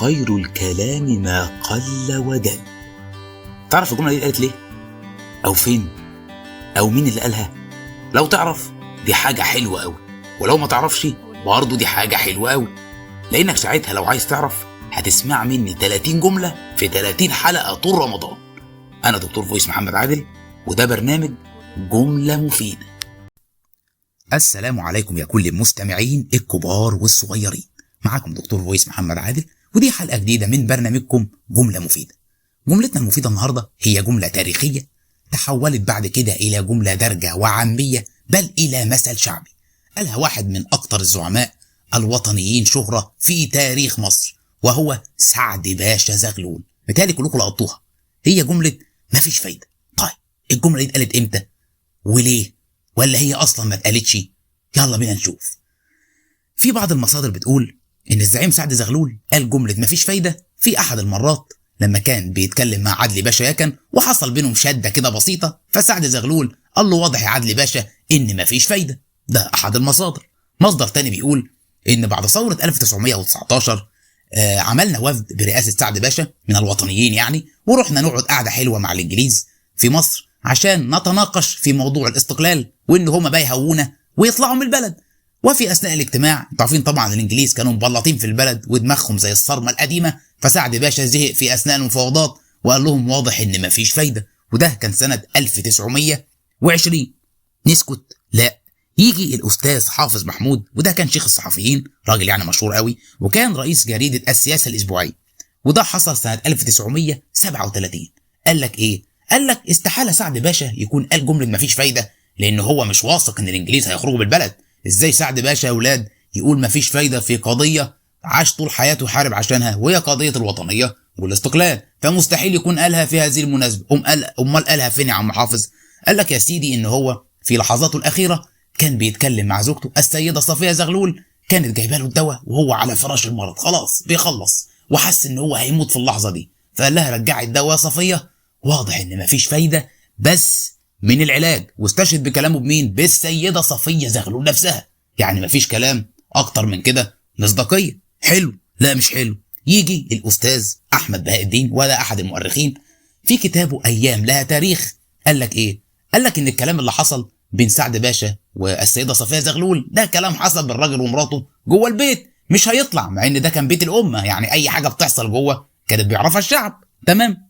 خير الكلام ما قل ودل. تعرف الجملة دي اتقالت ليه؟ أو فين؟ أو مين اللي قالها؟ لو تعرف دي حاجة حلوة أوي، ولو ما تعرفش برضه دي حاجة حلوة أوي، لأنك ساعتها لو عايز تعرف هتسمع مني 30 جملة في 30 حلقة طول رمضان. أنا دكتور فويس محمد عادل، وده برنامج جملة مفيدة. السلام عليكم يا كل المستمعين الكبار والصغيرين، معاكم دكتور فويس محمد عادل، ودي حلقة جديدة من برنامجكم جملة مفيدة. جملتنا المفيدة النهاردة هي جملة تاريخية تحولت بعد كده إلى جملة دارجة وعامية، بل إلى مثل شعبي قالها واحد من أكثر الزعماء الوطنيين شهرة في تاريخ مصر، وهو سعد باشا زغلول. بالتالي كلكم لقطوها، هي جملة مفيش فايدة. طيب الجملة دي اتقالت امتى وليه؟ ولا هي أصلا ما اتقالتش؟ يلا بينا نشوف. في بعض المصادر بتقول إن الزعيم سعد زغلول قال جملة مفيش فايدة في أحد المرات لما كان بيتكلم مع عدلي باشا يكن، وحصل بينهم شدة كده بسيطة، فسعد زغلول قال له واضح يا عدلي باشا إن مفيش فايدة. ده أحد المصادر. مصدر تاني بيقول إن بعد ثورة 1919 عملنا وفد برئاسة سعد باشا من الوطنيين يعني، ورحنا نقعد قعدة حلوة مع الإنجليز في مصر عشان نتناقش في موضوع الاستقلال، وإن هما بيهوونا ويطلعوا من البلد. وفي أثناء الاجتماع تعرفين طبعا الإنجليز كانوا مبلطين في البلد ودماغهم زي الصرمة القديمة، فسعد باشا زهق في أثناء المفاوضات وقال لهم واضح إن مفيش فايدة. وده كان سنة 1920. نسكت؟ لا. يجي الأستاذ حافظ محمود، وده كان شيخ الصحفيين، راجل يعني مشهور قوي، وكان رئيس جريدة السياسة الأسبوعية، وده حصل سنة 1937. قال لك إيه؟ قال لك استحالة سعد باشا يكون قال جملة مفيش فايدة، لأنه هو مش واثق إن الإنجليز هيخرجوا بالبلد. إزاي سعد باشا يا أولاد يقول مفيش فايدة في قضية عاش طول حياته يحارب عشانها، وهي قضية الوطنية والاستقلال؟ فمستحيل يكون قالها في هذه المناسبة. أمال قالها فين يا عم حافظ؟ قال لك يا سيدي إن هو في لحظاته الأخيرة كان بيتكلم مع زوجته السيدة صفية زغلول، كانت جايبه له الدواء وهو على فراش المرض خلاص بيخلص، وحس ان هو هيموت في اللحظه دي، فقال لها رجعي الدواء يا صفيه، واضح ان مفيش فايده بس من العلاج. واستشهد بكلامه بمين؟ بالسيده صفيه زغلول نفسها. يعني مفيش كلام اكتر من كده مصداقيه. حلو؟ لا مش حلو. يجي الاستاذ احمد بهاء الدين، ولا احد المؤرخين، في كتابه ايام لها تاريخ، قال لك ايه؟ قال لك ان الكلام اللي حصل بين سعد باشا والسيده صفيه زغلول ده كلام حصل بين الراجل ومراته جوه البيت، مش هيطلع، مع ان ده كان بيت الامه، يعني اي حاجه بتحصل جوه كانت بيعرفها الشعب. تمام.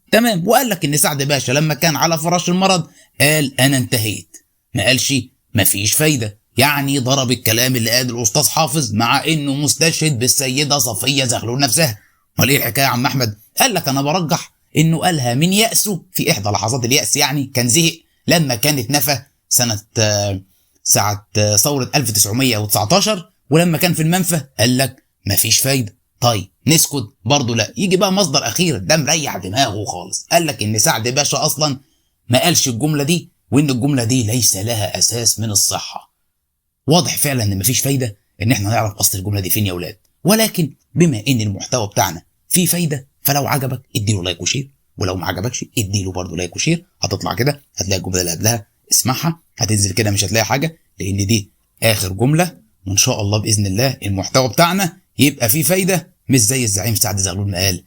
وقال لك ان سعد باشا لما كان على فراش المرض قال انا انتهيت، ما قالش مفيش فايده. يعني ضرب الكلام اللي قال الاستاذ حافظ مع انه مستشهد بالسيده صفيه زغلول نفسها. امال ايه الحكايه يا عم احمد؟ قال لك انا برجح انه قالها من يأسه في احدى لحظات اليأس، يعني كان زهق لما كانت نفى ساعة ثورة 1919، ولما كان في المنفى قال لك مفيش فايدة. طيب نسكت؟ برضه لا. يجي بقى مصدر أخير ده مريح دماغه خالص، قال لك إن سعد باشا أصلا ما قالش الجملة دي، وإن الجملة دي ليس لها أساس من الصحة. واضح فعلا إن مفيش فايدة إن إحنا نعرف أصل الجملة دي فين يا أولاد، ولكن بما إن المحتوى بتاعنا فيه فايدة، فلو عجبك اديله لايك وشير، ولو ما عجبكش اديله برضه لايك وشير. هتطلع كده هتلاقي الجملة اللي قبلها اسمعها، هتنزل كده مش هتلاقي حاجة، لأن دي آخر جملة، وإن شاء الله بإذن الله المحتوى بتاعنا يبقى فيه فايدة، مش زي الزعيم سعد زغلول ما قال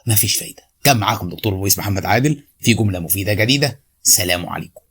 مفيش فايدة. كان معاكم دكتور فويس محمد عادل في جملة مفيدة جديدة. سلام عليكم.